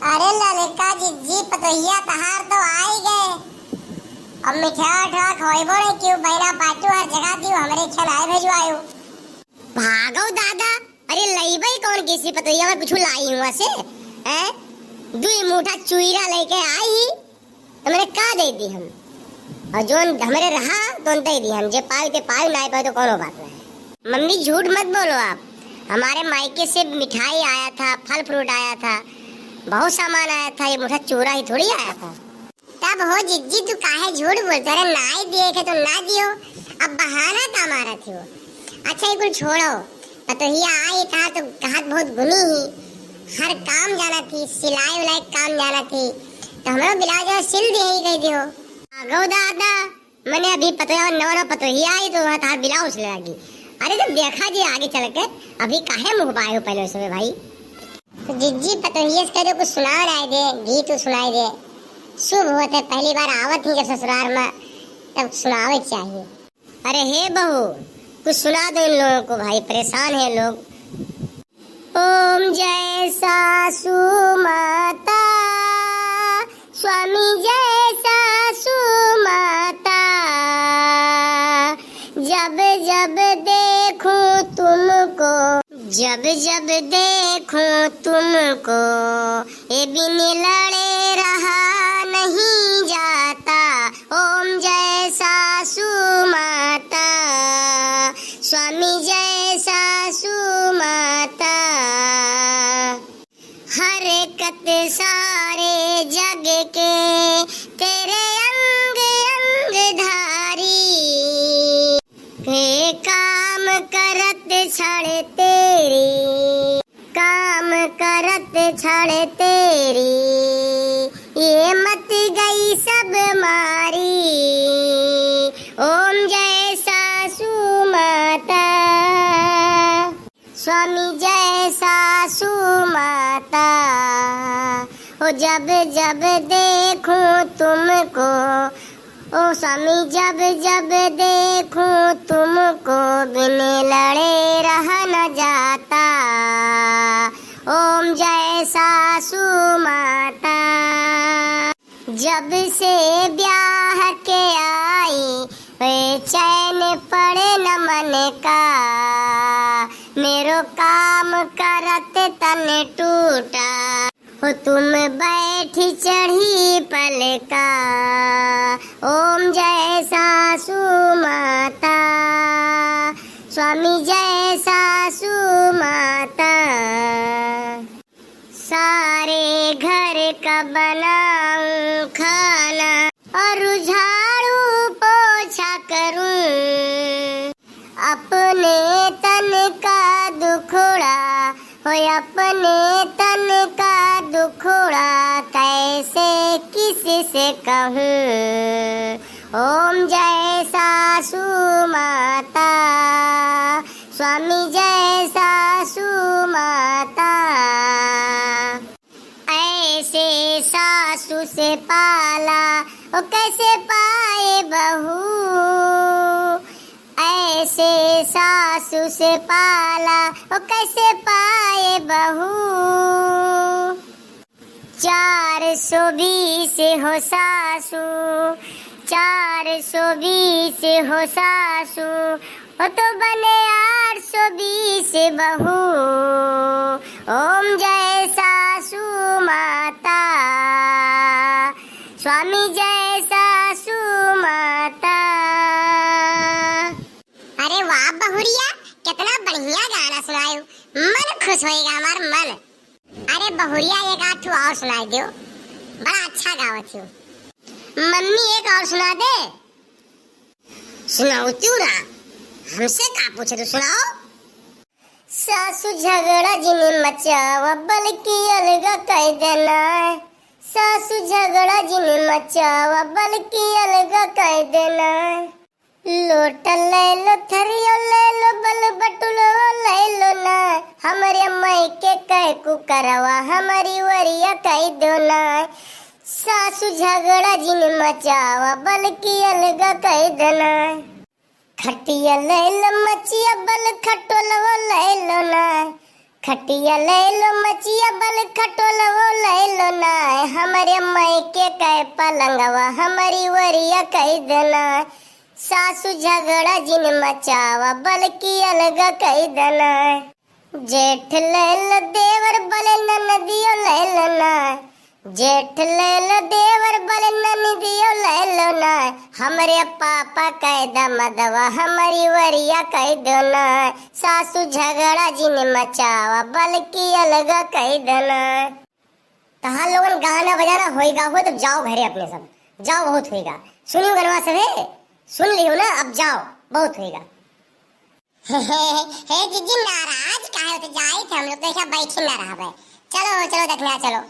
अरे ललिता जी पतोहिया तहार तो आ ही गए। अब मिठा उठा खोइबो नहीं क्यों बहना पाटू हर जगह दियो हमरे खिलाए भेजवायो। भागो दादा, अरे लईबई कौन किसी पतोहिया में कुछ लाई हुआ से हैं? दुई मुठा चुईरा लेके आई तो मैंने का दे दी हम, और जोन हमरे रहा तो दे दी हम। जे पाई ते पाई ना पाई तो कौन बात नहीं। मम्मी झूठ मत बोलो आप, हमारे मायके से मिठाई आया था, फल फ्रूट आया था, बहुत सामान आया था, ये मुठा चूरा ही थोड़ी आया था। तब हो जिज्जी तू काहे झूठ बोलते रे? ना ही दिए थे तो ना दियो, अब बहाना था हमारा थी वो। अच्छा ये कुछ छोड़ो, पतोहिया आई था तो कहा बहुत गुनी ही, हर काम जाना थी, सिलाई उलाई काम जाना थी, तो हमारा बिला जो सिल दे ही कह दियो। भागो दादा, मैंने अभी पतोहिया आई तो वहाँ ब्लाउज लगी। अरे तो देखा जी आगे चल के, अभी काहे मुँह पाए हो पहले उसमें भाई। तो जिज्जी पतोहिया से कह दो कुछ सुनाओ ना दे, गीत सुनाई दे। शुभ होते पहली बार आवत ही जब ससुराल में, तब सुनावे चाहिए। अरे हे बहू, कुछ सुना दो इन लोगों को भाई, परेशान है लोग। ओम जय सासू माता, स्वामी जय सासू माता, जब जब देखूं तुमको, जब जब देखूं तुमको, ये बिन लड़े रहा नहीं जाता। ओम जय सासू माता, स्वामी जय सासू माता, हरकत सारे जग के तेरे अंग अंग धारी, हे काम करत छड़ तेरी, काम करत छड़ तेरी, ये मत गई सब मारी। ओम जय सासू माता, स्वामी जय सासू माता, ओ जब जब देखूं तुमको, ओ स्वामी जब जब देखूं तुमको, बिन लड़े रहा न जाता। ओम जय सासू माता, जब से ब्याह के आई चैन पड़े न मन का, मेरो काम करत तन टूटा, हो तुम बैठी चढ़ी पलका। ओम जय सासू माता, स्वामी जय सासू माता, सारे घर का बनाऊं खाना और झाड़ू पोछा करूं, अपने तन का दुखड़ा हो, अपने तन का दुखड़ा कैसे किसी से कहूँ। ओम जय सासू माता, स्वामी जय सासू माता, ऐसे सासू से पाला ओ कैसे पाए बहू, ऐसे सासू से पाला ओ कैसे पाए बहू। 420 हो सासू, 420 हो सासू, हो तो बने 820 बहू। ओम जय सासू माता, स्वामी जय सासू माता। अरे वाह बहुरिया, कितना बढ़िया गाना सुनायो, मन खुश होएगा हमार मन। अरे बहुरिया एक आठ और सुनाई दो, बड़ा अच्छा गावत हो। मम्मी एक और सुना दे। सुनाओ क्यों ना, हमसे का पूछे तो सुनाओ। सासू झगड़ा जिन मचावा बल्कि अलग कह देना, सासू झगड़ा जिन मचावा बल्कि अलग कह देना। लोटा ले लो, थरियो ले लो, बल बटुलो ले लो ना, हमारे माई के कह कुकरवा हमारी वरिया कह दो ना। सासू झगड़ा जिन मचावा बल्कि अलग कह देना। खटिया ले लो मचिया बल खटोलवा ले लो ना, खटिया ले लो मचिया बल खटोलवा ले लो हमारे मायके कह पलंगवा हमारी वरिया कह देना, सासू झगड़ा जिन मचावा बल्कि अलग कह देना, जेठ ले देवर बले नदियो ले लेना, जेठ ले देवर बले नदियो ले लेना, हमरे पापा कह द मदवा हमारी वरिया कह देना, सासू झगड़ा जिन मचावा बल्कि अलग कह देना। तहां लोगन गाना बजाना होएगा हो तो जाओ घरे अपने सब, जाओ बहुत होएगा। सुनियो गनवा सब है, सुन लियो ना, अब जाओ बहुत होएगा। हे जीजी नाराज काहे होते, जाई थे हम लोग, देखा बैठे ना रहा। चलो चलो देखना चलो।